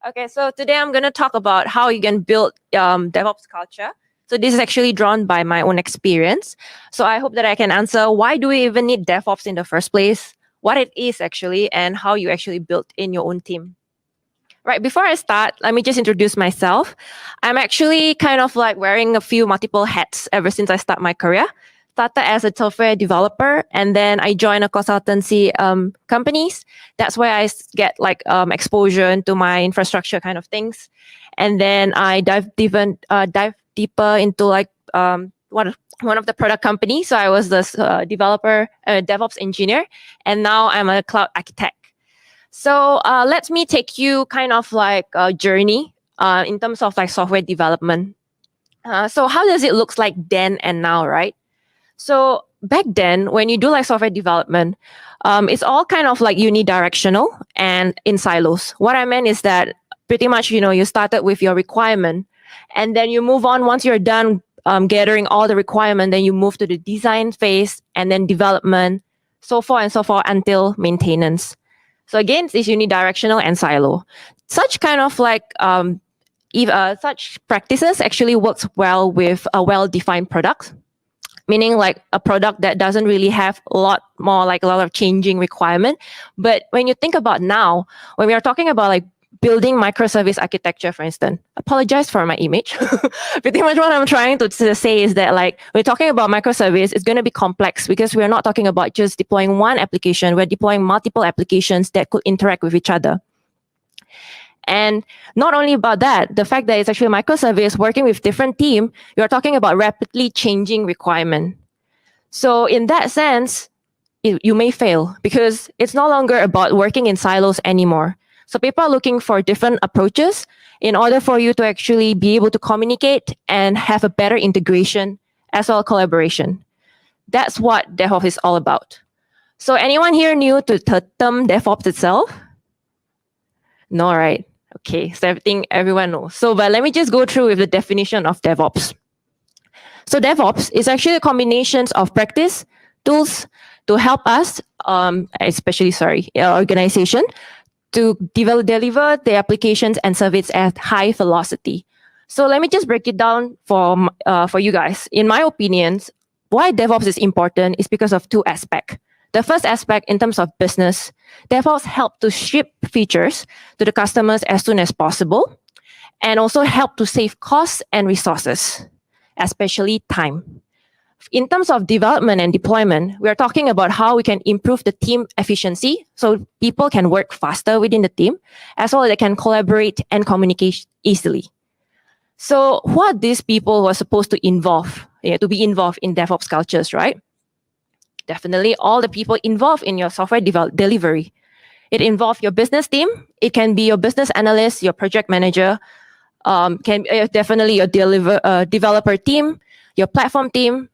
Okay, so today I'm going to talk about how you can build DevOps culture. So this is actually drawn by my own experience. So I hope that I can answer why do we even need DevOps in the first place, what it is actually, and how you actually build in your own team. Right, before I start, let me just introduce myself. I'm actually kind of like wearing a few multiple hats ever since I started my career. Started as a software developer, and then I joined a consultancy companies. That's where I get like exposure into my infrastructure kind of things, and then I dive deeper into like one of the product companies. So I was the developer, DevOps engineer, and now I'm a cloud architect. So let me take you kind of like a journey in terms of like software development. So how does it look like then and now, right? So back then, when you do like software development, it's all kind of like unidirectional and in silos. What I meant is that pretty much, you started with your requirement and then you move on once you're done gathering all the requirement, then you move to the design phase and then development, so forth and so forth until maintenance. So again, it's unidirectional and silo. Such kind of like such practices actually works well with a well-defined product. Meaning like a product that doesn't really have a lot of changing requirement. But when you think about now, when we are talking about like building microservice architecture, for instance, apologize for my image. Pretty much what I'm trying to say is that like we're talking about microservice, it's going to be complex because we're not talking about just deploying one application, we're deploying multiple applications that could interact with each other. And not only about that, the fact that it's actually a microservice working with different team, you're talking about rapidly changing requirement. So in that sense, you may fail because it's no longer about working in silos anymore. So people are looking for different approaches in order for you to actually be able to communicate and have a better integration as well as collaboration. That's what DevOps is all about. So anyone here new to the term DevOps itself? No, right? Okay, so everyone knows. So, but let me just go through with the definition of DevOps. So DevOps is actually a combination of practice, tools to help us, organization, to deliver the applications and service at high velocity. So let me just break it down for you guys. In my opinions, why DevOps is important is because of two aspects. The first aspect, in terms of business, DevOps help to ship features to the customers as soon as possible, and also help to save costs and resources, especially time. In terms of development and deployment, we are talking about how we can improve the team efficiency so people can work faster within the team, as well as they can collaborate and communicate easily. So who are these people who are supposed to be involved in DevOps cultures, right? Definitely all the people involved in your software delivery. It involves your business team. It can be your business analyst, your project manager, definitely your developer team, your platform team,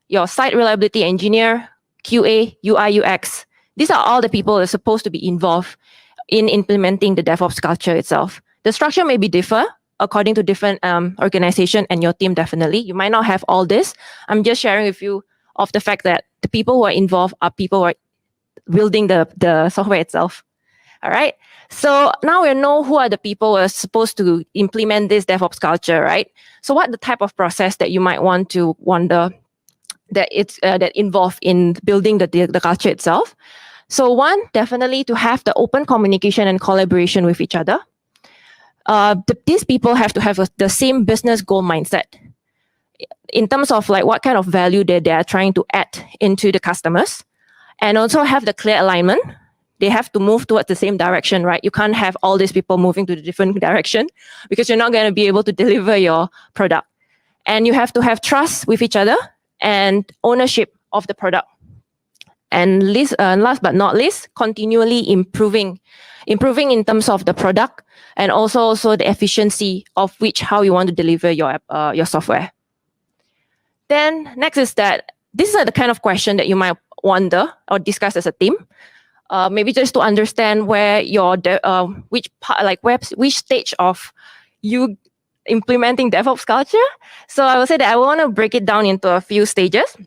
your site reliability engineer, QA, UI, UX. These are all the people that are supposed to be involved in implementing the DevOps culture itself. The structure may be differ according to different organization and your team definitely. You might not have all this. I'm just sharing with you of the fact that the people who are involved are people who are building the software itself. All right. So now we know who are the people who are supposed to implement this DevOps culture, right? So what the type of process that you might want to wonder that it's that involved in building the culture itself? So one, definitely to have the open communication and collaboration with each other. These people have to have the same business goal mindset in terms of like what kind of value they are trying to add into the customers, and also have the clear alignment. They have to move towards the same direction, right? You can't have all these people moving to the different direction because you're not going to be able to deliver your product. And you have to have trust with each other and ownership of the product. And last but not least, continually improving in terms of the product and also the efficiency of how you want to deliver your software. Then next is that this is the kind of question that you might wonder or discuss as a team. Maybe just to understand where which stage of you implementing DevOps culture. So I will say that I want to break it down into a few stages.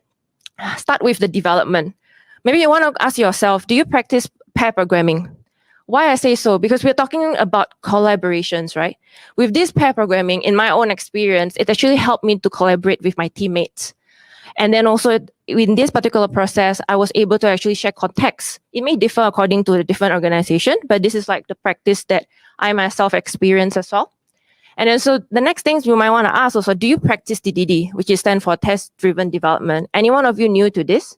Start with the development. Maybe you want to ask yourself, do you practice pair programming? Why I say so? Because we're talking about collaborations, right? With this pair programming, in my own experience, it actually helped me to collaborate with my teammates. And then also in this particular process, I was able to actually share context. It may differ according to the different organization, but this is like the practice that I myself experience as well. And then so the next things you might want to ask also, do you practice TDD, which is stand for test-driven development? Any one of you new to this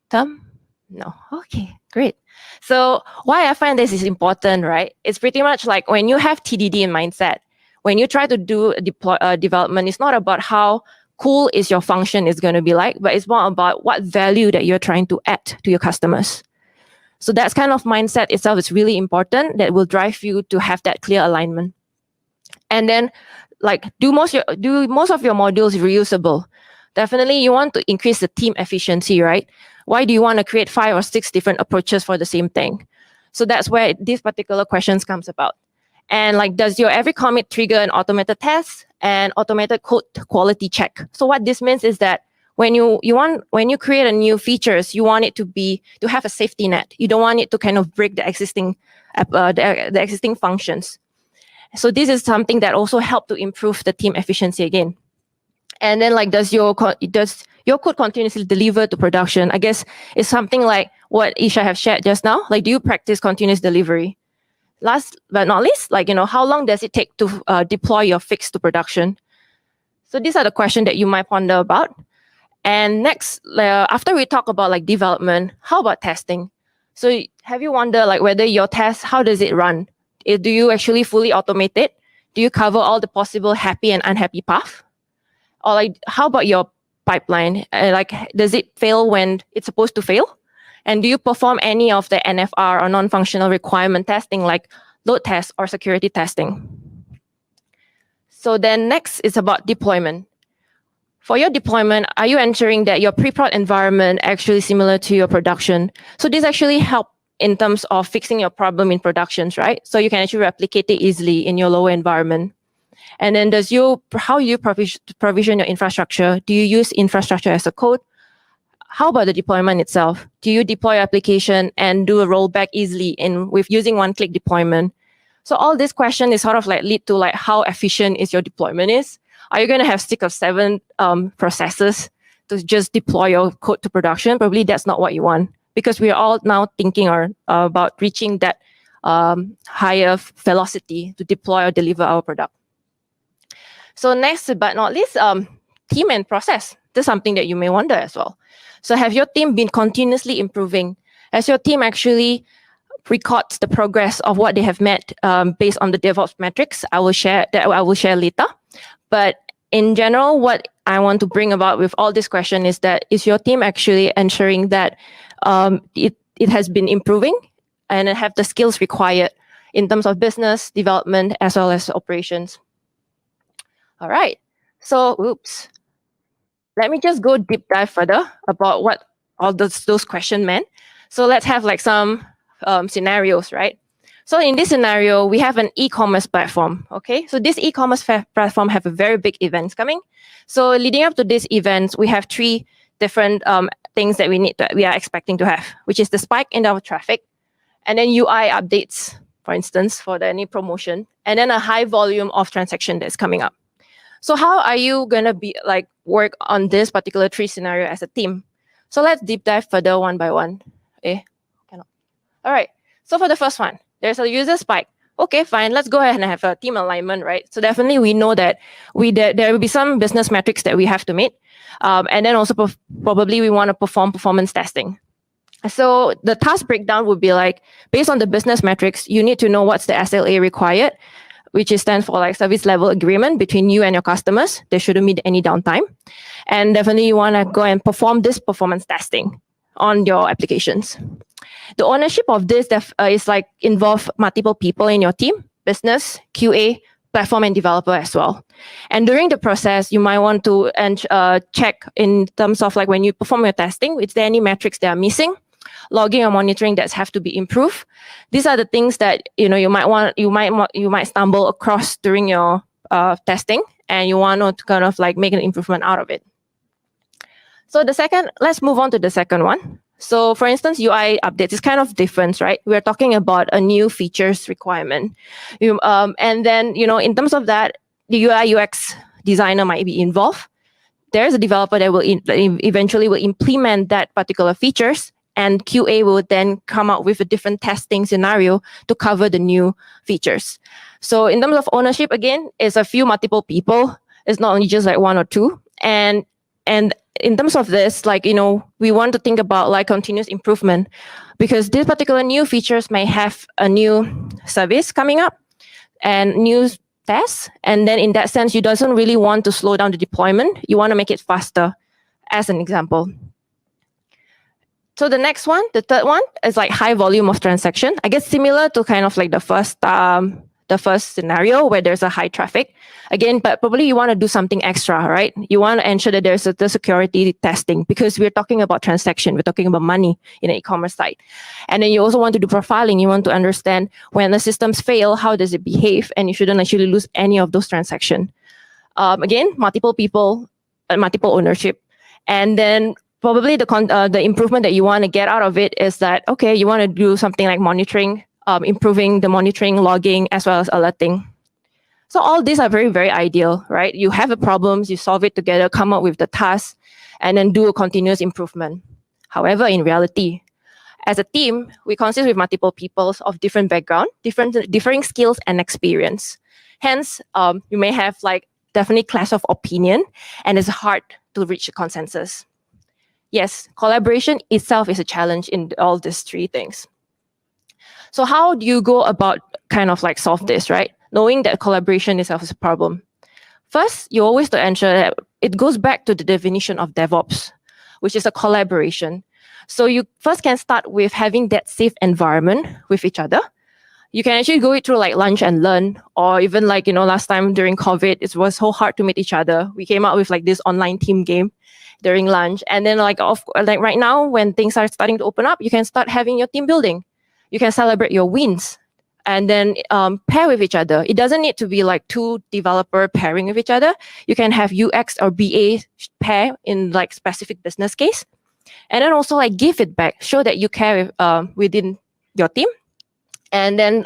term? No. Okay, great. So why I find this is important, right? It's pretty much like when you have TDD in mindset, when you try to do development, it's not about how cool is your function is going to be like, but it's more about what value that you're trying to add to your customers. So that's kind of mindset itself is really important that will drive you to have that clear alignment. And then like do most of your modules reusable. Definitely you want to increase the team efficiency, right? Why do you want to create 5 or 6 different approaches for the same thing? So that's where these particular questions comes about. And like, does your every commit trigger an automated test and automated code quality check? So what this means is that when you create a new features, you want it to have a safety net. You don't want it to kind of break the existing the existing functions. So this is something that also help to improve the team efficiency again. And then like, does your code continuously deliver to production? I guess it's something like what Isha have shared just now. Like, do you practice continuous delivery? Last but not least, like, how long does it take to deploy your fix to production? So these are the questions that you might ponder about. And next, after we talk about like development, how about testing? So have you wondered like whether your test, how does it run? Do you actually fully automate it? Do you cover all the possible happy and unhappy path? Or like, how about your pipeline? Like, does it fail when it's supposed to fail? And do you perform any of the NFR or non-functional requirement testing like load test or security testing? So then next is about deployment. For your deployment, are you ensuring that your pre-prod environment actually similar to your production? So this actually help in terms of fixing your problem in productions, right? So you can actually replicate it easily in your lower environment. And then how you provision your infrastructure? Do you use infrastructure as a code? How about the deployment itself? Do you deploy your application and do a rollback easily with using one-click deployment? So all this question is sort of like lead to like how efficient is your deployment is. Are you going to have 6 or 7 processes to just deploy your code to production? Probably that's not what you want, because we are all now thinking about reaching that higher velocity to deploy or deliver our product. So next but not least, team and process. This is something that you may wonder as well. So have your team been continuously improving? As your team actually records the progress of what they have met based on the DevOps metrics, I will share later. But in general, what I want to bring about with all this question is that is your team actually ensuring that it has been improving and have the skills required in terms of business development as well as operations? All right. So, oops. Let me just go deep dive further about what all those questions meant. So let's have like some scenarios, right? So in this scenario, we have an e-commerce platform, okay? So this e-commerce platform have a very big events coming. So leading up to these events, we have 3 different things that we are expecting to have, which is the spike in our traffic, and then UI updates, for instance, for any promotion, and then a high volume of transaction that's coming up. So how are you gonna work on this particular 3 scenario as a team? So let's deep dive further one by one. Cannot. All right. So for the first one, there's a user spike. Okay, fine. Let's go ahead and have a team alignment, right? So definitely we know that there will be some business metrics that we have to meet, and then also probably we want to perform performance testing. So the task breakdown would be like based on the business metrics, you need to know what's the SLA required, which stands for like service level agreement between you and your customers. There shouldn't be any downtime. And definitely you want to go and perform this performance testing on your applications. The ownership of this is like involve multiple people in your team, business, QA, platform, and developer as well. And during the process, you might want to check in terms of like when you perform your testing, is there any metrics that are missing? Logging or monitoring that have to be improved. These are the things that you might stumble across during your testing, and you want to kind of like make an improvement out of it. So let's move on to the second one. So for instance, UI updates is kind of different, right? We're talking about a new features requirement. And then, in terms of that, the UI UX designer might be involved. There's a developer that will eventually will implement that particular features, and QA will then come out with a different testing scenario to cover the new features. So in terms of ownership, again, it's a few multiple people. It's not only just like one or two. And in terms of this, we want to think about like continuous improvement, because this particular new features may have a new service coming up and new tests. And then in that sense, you doesn't really want to slow down the deployment. You want to make it faster, as an example. So the next one, the third one, is like high volume of transaction. I guess similar to kind of like the first scenario where there's a high traffic. Again, but probably you want to do something extra, right? You want to ensure that there's the security testing, because we're talking about transaction. We're talking about money in an e-commerce site. And then you also want to do profiling. You want to understand when the systems fail, how does it behave? And you shouldn't actually lose any of those transactions. Again, multiple people, multiple ownership. And then probably the improvement that you want to get out of it is that, okay, you want to do something like monitoring, improving the monitoring, logging, as well as alerting. So all these are very, very ideal, right? You have a problem, you solve it together, come up with the task, and then do a continuous improvement. However, in reality, as a team, we consist with multiple people of different background, differing skills and experience. Hence, you may have like definitely clash of opinion, and it's hard to reach a consensus. Yes, collaboration itself is a challenge in all these three things. So how do you go about kind of like solve this, right? Knowing that collaboration itself is a problem. First, you always to ensure that it goes back to the definition of DevOps, which is a collaboration. So you first can start with having that safe environment with each other. You can actually go it through like lunch and learn, or even like, last time during COVID, it was so hard to meet each other. We came out with like this online team game during lunch. And then like right now, when things are starting to open up, you can start having your team building. You can celebrate your wins and then pair with each other. It doesn't need to be like two developer pairing with each other. You can have UX or BA pair in like specific business case. And then also like give feedback, show that you care within your team, and then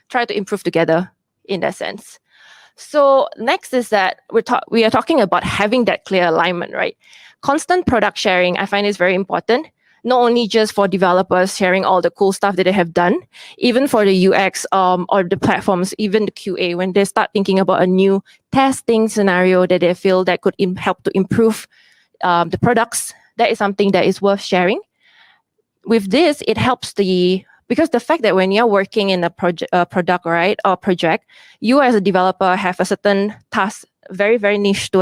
try to improve together in that sense. So next is that we are talking about having that clear alignment, right? Constant product sharing, I find is very important. Not only just for developers sharing all the cool stuff that they have done, even for the UX or the platforms, even the QA, when they start thinking about a new testing scenario that they feel that could help to improve the products, that is something that is worth sharing. With this, it helps because the fact that when you're working in a product, right, or project, you as a developer have a certain task, very, very niche to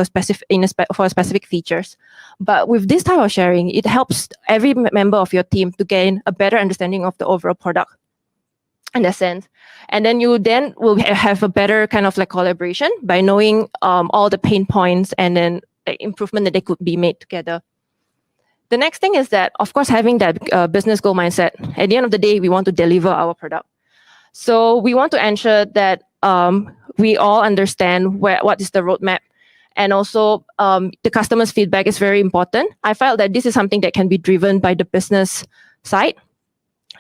for specific features. But with this type of sharing, it helps every member of your team to gain a better understanding of the overall product in that sense. And then you then will have a better kind of like collaboration by knowing all the pain points and then the improvement that they could be made together. The next thing is that, of course, having that business goal mindset. At the end of the day, we want to deliver our product. So we want to ensure that we all understand what is the roadmap. And also, the customer's feedback is very important. I felt that this is something that can be driven by the business side.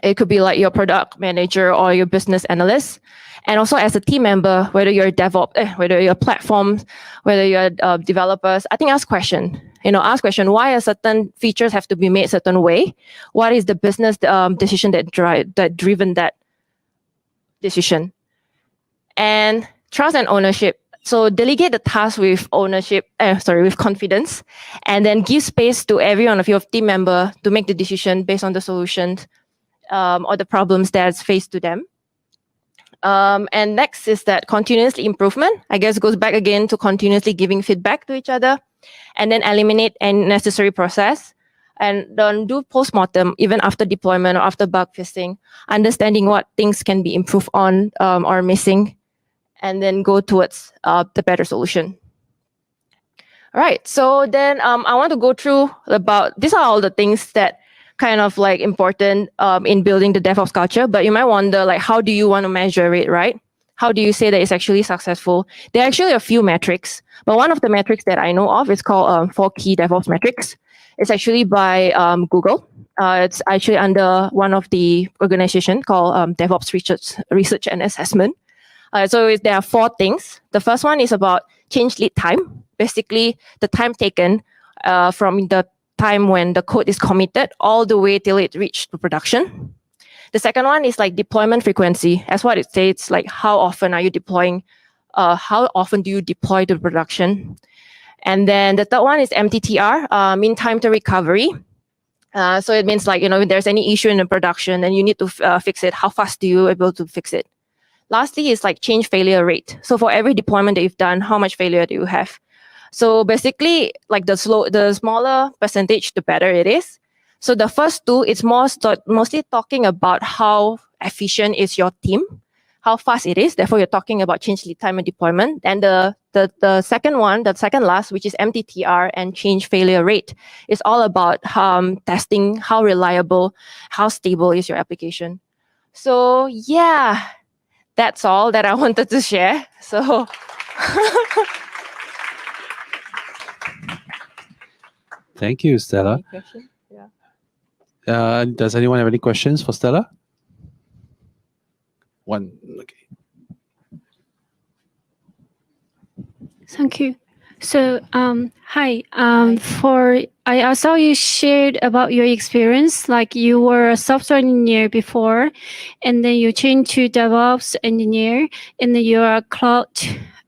It could be like your product manager or your business analyst. And also as a team member, whether you're a DevOps, whether you're a platform, whether you're developers, I think ask question. Ask question, why are certain features have to be made a certain way? What is the business decision that driven that decision? And trust and ownership. So delegate the task with with confidence, and then give space to every one of your team member to make the decision based on the solutions or the problems that's faced to them. And next is that continuous improvement. I guess goes back again to continuously giving feedback to each other, and then eliminate any necessary process, and then do postmortem even after deployment or after bug fixing, understanding what things can be improved on or missing, and then go towards the better solution. All right, so then I want to go through about, these are all the things that kind of like important in building the DevOps culture, but you might wonder like, how do you want to measure it, right? How do you say that it's actually successful? There are actually a few metrics, but one of the metrics that I know of is called 4 key DevOps metrics. It's actually by Google. It's actually under one of the organization called DevOps Research and Assessment. So there are 4 things. The first one is about change lead time. Basically, the time taken from the time when the code is committed all the way till it reached to production. The second one is like deployment frequency. As what it states, like how often are you deploying? How often do you deploy to production? And then the third one is MTTR, mean time to recovery. So it means like, if there's any issue in the production and you need to fix it, how fast do you able to fix it? Lastly is like change failure rate. So for every deployment that you've done, how much failure do you have? So basically, like the smaller percentage, the better it is. So the first 2, it's mostly talking about how efficient is your team, how fast it is. Therefore, you're talking about change lead time and deployment. And the second one, the second last, which is MTTR and change failure rate, is all about testing how reliable, how stable is your application. So yeah, that's all that I wanted to share. So thank you, Stella. Any questions? Yeah. Does anyone have any questions for Stella? One. Okay. Thank you. So, hi. I saw you shared about your experience, like you were a software engineer before, and then you changed to DevOps engineer, and then you're a cloud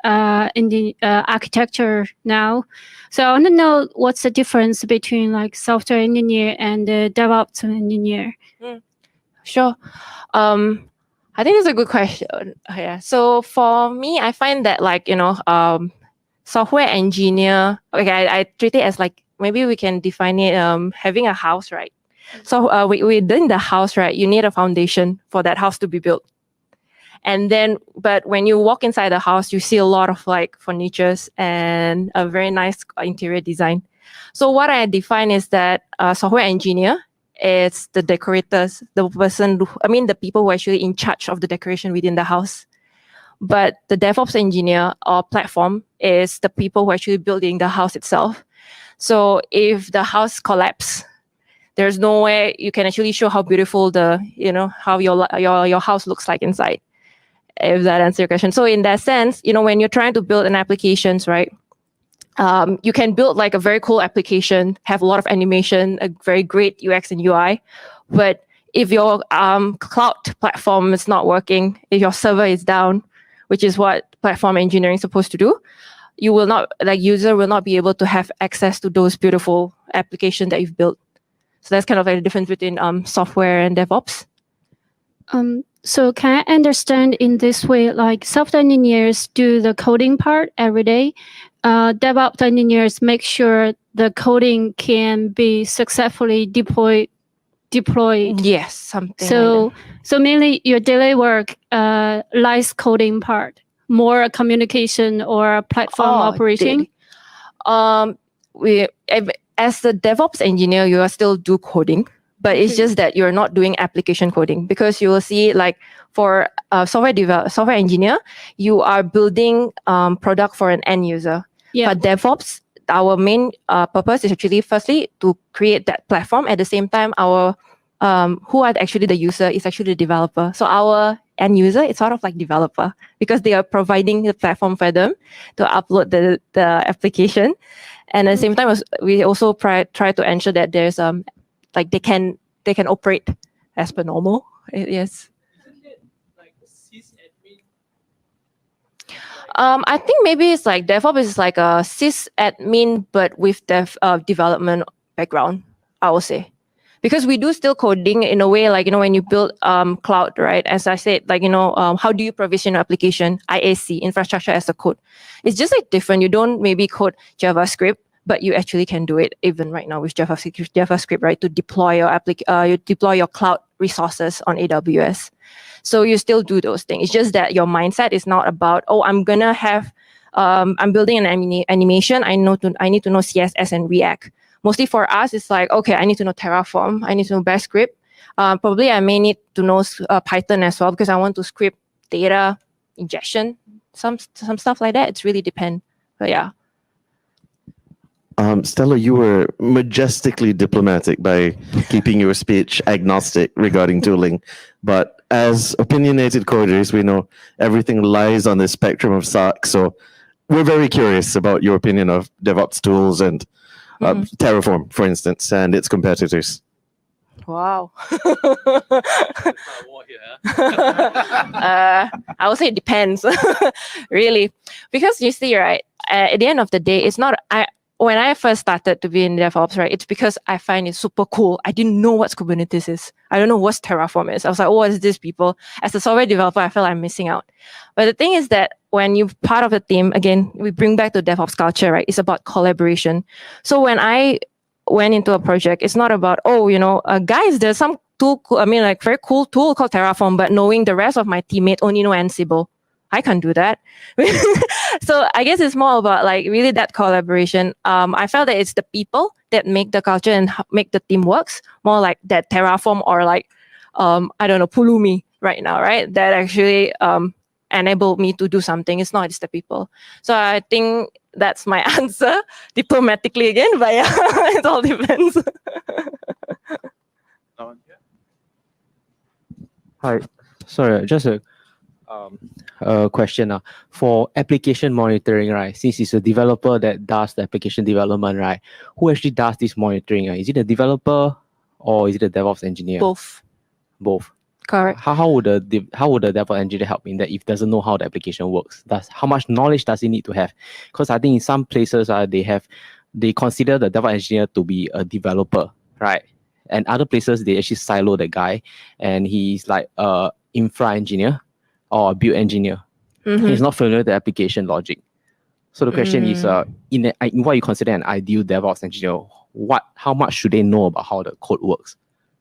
architecture now. So I want to know what's the difference between like software engineer and DevOps engineer. Sure. I think it's a good question. Yeah. So for me, I find that like, software engineer, okay, I treat it as like, maybe we can define it having a house, right? So within the house, right, you need a foundation for that house to be built. And then, but when you walk inside the house, you see a lot of like furnitures and a very nice interior design. So what I define is that software engineer is the decorators, the people who are actually in charge of the decoration within the house. But the DevOps engineer or platform is the people who are actually building the house itself. So if the house collapses, there's no way you can actually show how beautiful how your house looks like inside. If that answers your question. So in that sense, when you're trying to build an applications, right? You can build like a very cool application, have a lot of animation, a very great UX and UI, but if your cloud platform is not working, if your server is down, which is what platform engineering is supposed to do, user will not be able to have access to those beautiful applications that you've built. So that's kind of like the difference between software and DevOps. So can I understand in this way, like software engineers do the coding part every day, DevOps engineers make sure the coding can be successfully deployed. Yes, something like that. So mainly your daily work, less coding part, more communication or platform operating. As the DevOps engineer, you are still do coding, but it's just that you're not doing application coding, because you will see like for software engineer, you are building product for an end user. Yeah. But DevOps, our main purpose is actually firstly to create that platform. At the same time, our who are actually the user is actually the developer. So our end user is sort of like developer, because they are providing the platform for them to upload the application. And at the same time, we also try to ensure that there's like they can operate as per normal. Yes. I think maybe it's like DevOps is like a sysadmin, but with development background, I would say. Because we do still coding in a way, like, when you build cloud, right? As I said, like, how do you provision your application? IAC, infrastructure as a code. It's just like different. You don't maybe code JavaScript, but you actually can do it even right now with JavaScript, right? To deploy your you deploy your cloud resources on AWS. So you still do those things. It's just that your mindset is not about, I'm gonna have, I'm building an animation. I need to know CSS and React. Mostly for us, it's like, okay, I need to know Terraform. I need to know Bash script. Probably I may need to know Python as well, because I want to script data ingestion, some stuff like that. It's really depend. But yeah. Stella, you were majestically diplomatic by keeping your speech agnostic regarding tooling. But as opinionated coders, we know everything lies on the spectrum of SAC. So we're very curious about your opinion of DevOps tools and Terraform, for instance, and its competitors. Wow. I would say it depends, really, because you see, right, at the end of the day, it's not. When I first started to be in DevOps, right, it's because I find it super cool. I didn't know what Kubernetes is. I don't know what Terraform is. I was like, oh, what is this, people? As a software developer, I felt I'm missing out. But the thing is that when you're part of the team, again, we bring back to DevOps culture, right? It's about collaboration. So when I went into a project, it's not about, guys, there's some tool, very cool tool called Terraform, but knowing the rest of my teammates only know Ansible. I can't do that. So I guess it's more about like really that collaboration. I felt that it's the people that make the culture and make the team works more like that Terraform or like, Pulumi right now, right? That actually enabled me to do something. It's not, it's the people. So I think that's my answer diplomatically again, but yeah, it all depends. Hi, sorry, just a question. For application monitoring, right? Since it's a developer that does the application development, right? Who actually does this monitoring? Is it a developer or is it a DevOps engineer? Both. Both. Correct. How would the DevOps engineer help in that if doesn't know how the application works? How much knowledge does he need to have? Because I think in some places they consider the DevOps engineer to be a developer, right? And other places they actually silo the guy and he's like a infra engineer or a build engineer. He's not familiar with the application logic. So the question is, in what you consider an ideal DevOps engineer, how much should they know about how the code works?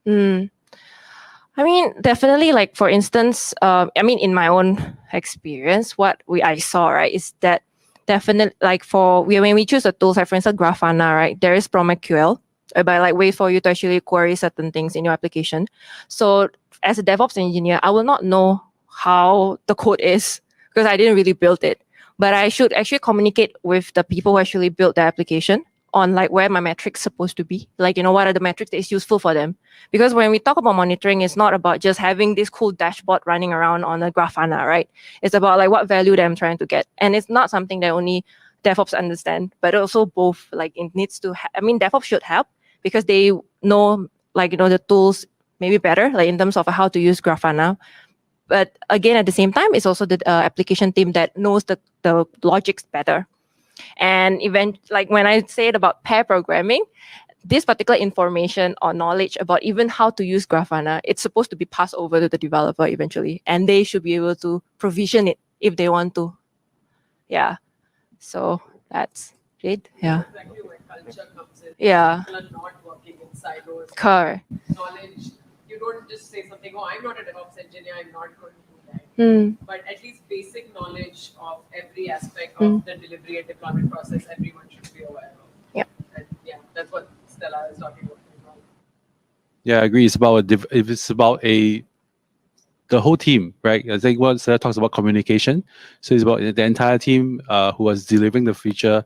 I mean, definitely, like, for instance, in my own experience, what I saw, right, is that definitely, like, when we choose a tool, like, for instance, Grafana, right, there is PromQL, whereby, like, way for you to actually query certain things in your application. So as a DevOps engineer, I will not know how the code is because I didn't really build it. But I should actually communicate with the people who actually built the application on like where my metrics supposed to be, like, what are the metrics that is useful for them. Because when we talk about monitoring, it's not about just having this cool dashboard running around on a Grafana, right? It's about like what value that I'm trying to get. And it's not something that only DevOps understand, but also both, like, it needs to, DevOps should help because they know, like, the tools maybe better, like in terms of how to use Grafana. But again, at the same time, it's also the application team that knows the logics better. And like when I said about pair programming, this particular information or knowledge about even how to use Grafana, it's supposed to be passed over to the developer eventually, and they should be able to provision it if they want to. Yeah. So that's it. Yeah. Exactly where culture comes in. Yeah. People are not working in silos. Correct. Knowledge. You don't just say something, oh, I'm not a DevOps engineer, I'm not going to do that. But at least basic knowledge of every aspect of the delivery and deployment process, everyone should be aware of. Yeah. And yeah, that's what Stella is talking about. Yeah, I agree. It's about the whole team, right? I think what Stella talks about communication. So it's about the entire team who was delivering the feature.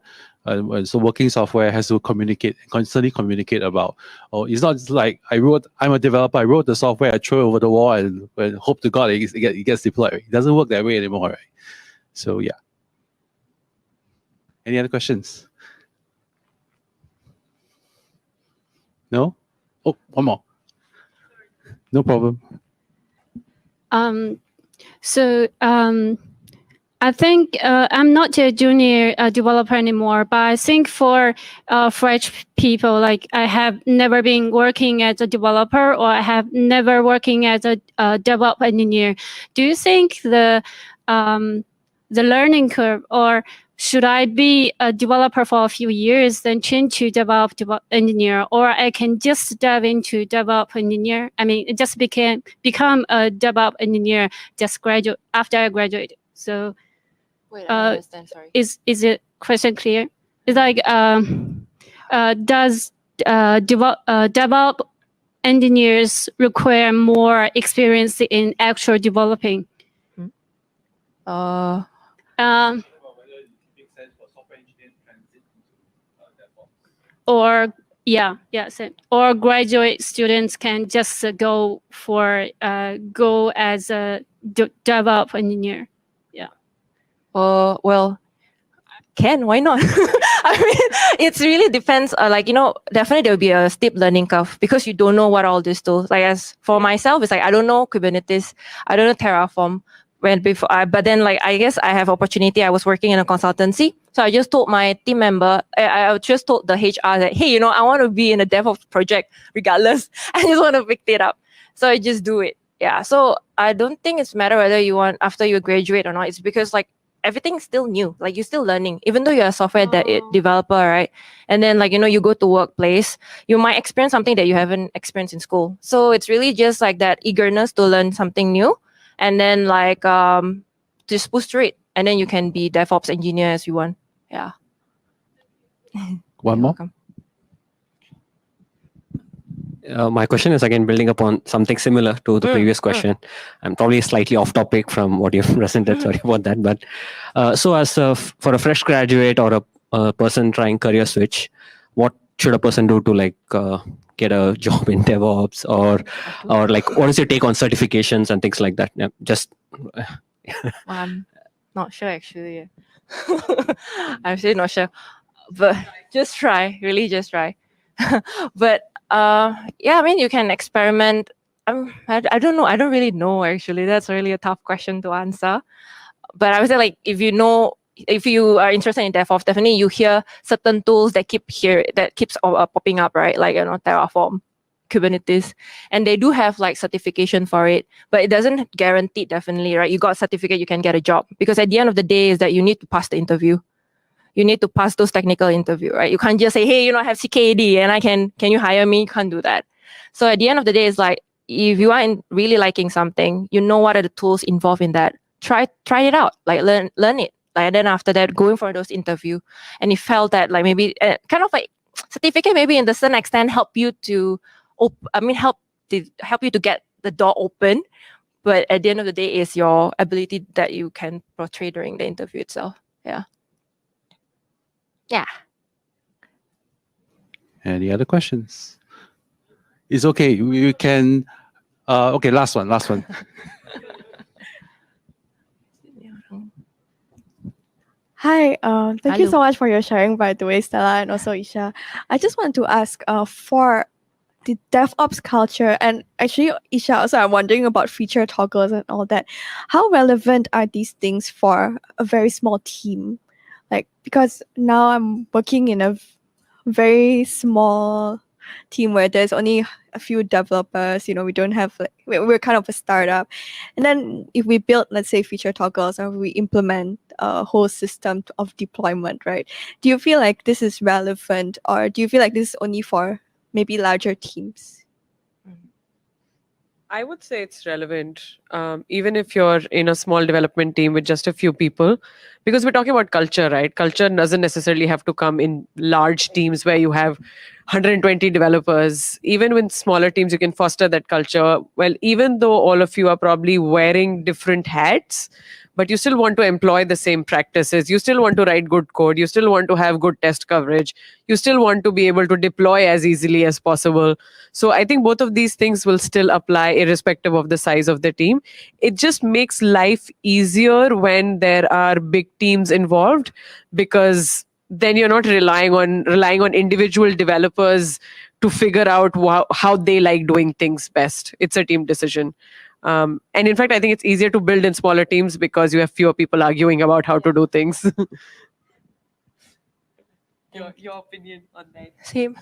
So working software has to constantly communicate about, it's not just like I'm a developer, I wrote the software, I throw it over the wall and hope to God it gets deployed. It doesn't work that way anymore, right? So yeah. Any other questions? No? Oh, one more. No problem. I think I'm not a junior developer anymore, but I think for fresh people, like I have never been working as a developer or I have never working as a DevOps engineer. Do you think the learning curve, or should I be a developer for a few years then change to DevOps engineer, or I can just dive into DevOps engineer? Just become a DevOps engineer after I graduate. So. Wait, I don't understand. Sorry. Is it question clear? It's like does DevOps engineers require more experience in actual developing? or same. Or graduate students can just go as a DevOps engineer. Well, why not? I mean, it really depends. Definitely there will be a steep learning curve because you don't know what all this tools. Like as for myself, it's like I don't know Kubernetes, I don't know Terraform. But then I guess I have opportunity. I was working in a consultancy, so I just told my team member. I just told the HR that, hey, I want to be in a DevOps project regardless. I just want to pick it up, so I just do it. Yeah. So I don't think it's matter whether you want after you graduate or not. It's because everything's still new. You're still learning, even though you're a software developer, right? And then you go to workplace, you might experience something that you haven't experienced in school. So it's really just that eagerness to learn something new, and then just push through it, and then you can be DevOps engineer as you want. Yeah. One more. Welcome. My question is again building upon something similar to the previous question. I'm probably slightly off topic from what you've presented. Sorry about that. But so as for a fresh graduate or a person trying career switch, what should a person do to get a job in DevOps or what is your take on certifications and things like that? Yeah, just I'm not sure actually. I'm still not sure, but just try. Really, just try. But I mean, you can experiment. I don't know. I don't really know actually. That's really a tough question to answer. But I would say if you are interested in DevOps, definitely you hear certain tools that keeps popping up, right? Terraform, Kubernetes, and they do have certification for it, but it doesn't guarantee definitely, right? You got a certificate, you can get a job, because at the end of the day is that you need to pass the interview. You need to pass those technical interview, right? You can't just say, hey, I have CKD and can you hire me? You can't do that. So at the end of the day, it's if you are really liking something, what are the tools involved in that? Try it out, learn it. And then after that, going for those interview, and it felt that maybe kind of certificate maybe in the certain extent help you to help you to get the door open. But at the end of the day, is your ability that you can portray during the interview itself. Yeah. Yeah. Any other questions? It's okay. You can. Okay, last one. Hi, thank you Hello. so much for your sharing, by the way, Stella and also Isha. I just want to ask for the DevOps culture, and actually, Isha, also I'm wondering about feature toggles and all that. How relevant are these things for a very small team? Because now I'm working in a very small team where there's only a few developers, we don't have we're kind of a startup. And then if we build, let's say, feature toggles, or we implement a whole system of deployment, right? Do you feel like this is relevant, or do you feel like this is only for maybe larger teams? I would say it's relevant, even if you're in a small development team with just a few people, because we're talking about culture, right? Culture doesn't necessarily have to come in large teams where you have 120 developers. Even with smaller teams, you can foster that culture. Well, even though all of you are probably wearing different hats, but you still want to employ the same practices. You still want to write good code. You still want to have good test coverage. You still want to be able to deploy as easily as possible. So I think both of these things will still apply irrespective of the size of the team. It just makes life easier when there are big teams involved, because then you're not relying on individual developers to figure out how they like doing things best. It's a team decision. And in fact, I think it's easier to build in smaller teams because you have fewer people arguing about how to do things. Your opinion on that? Same.